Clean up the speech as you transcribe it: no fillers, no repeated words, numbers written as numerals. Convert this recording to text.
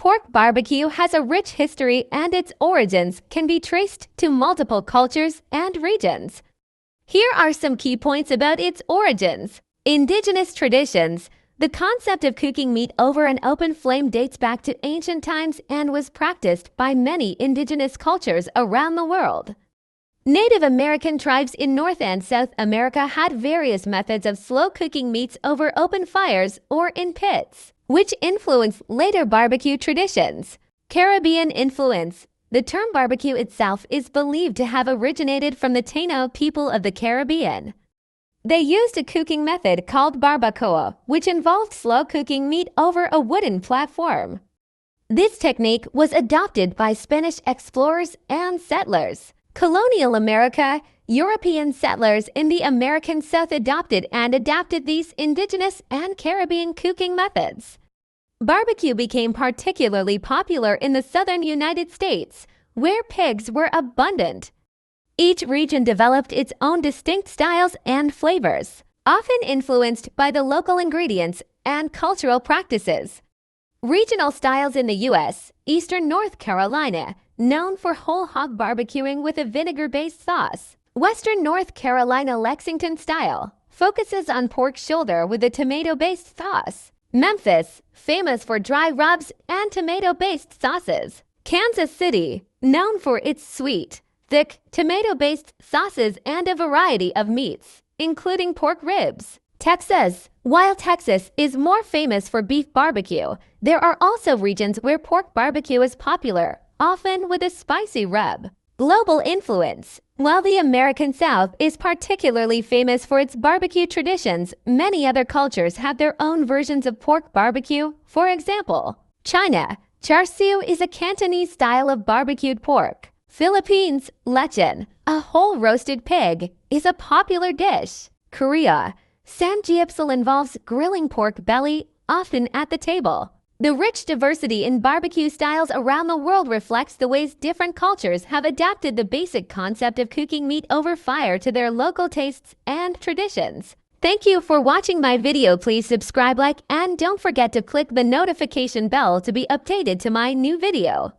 Pork barbecue has a rich history and its origins can be traced to multiple cultures and regions. Here are some key points about its origins. Indigenous traditions. The concept of cooking meat over an open flame dates back to ancient times and was practiced by many indigenous cultures around the world. Native American tribes in North and South America had various methods of slow cooking meats over open fires or in pits, which influenced later barbecue traditions. Caribbean influence. The term barbecue itself is believed to have originated from the Taíno people of the Caribbean. They used a cooking method called barbacoa, which involved slow cooking meat over a wooden platform. This technique was adopted by Spanish explorers and settlers. Colonial America. European settlers in the American South adopted and adapted these indigenous and Caribbean cooking methods. Barbecue became particularly popular in the southern United States, where pigs were abundant. Each region developed its own distinct styles and flavors, often influenced by the local ingredients and cultural practices. Regional styles in the U.S. Eastern North Carolina, known for whole hog barbecuing with a vinegar-based sauce. Western North Carolina Lexington style focuses on pork shoulder with a tomato-based sauce. Memphis, famous for dry rubs and tomato-based sauces. Kansas City, known for its sweet, thick, tomato-based sauces and a variety of meats, including pork ribs. Texas. While Texas is more famous for beef barbecue, there are also regions where pork barbecue is popular, often with a spicy rub. Global influence. While the American South is particularly famous for its barbecue traditions, many other cultures have their own versions of pork barbecue. For example, China. Char siu is a Cantonese style of barbecued pork. Philippines. Lechon, a whole roasted pig, is a popular dish. Korea. Samgyeopsal involves grilling pork belly, often at the table. The rich diversity in barbecue styles around the world reflects the ways different cultures have adapted the basic concept of cooking meat over fire to their local tastes and traditions. Thank you for watching my video. Please subscribe, like, and don't forget to click the notification bell to be updated to my new video.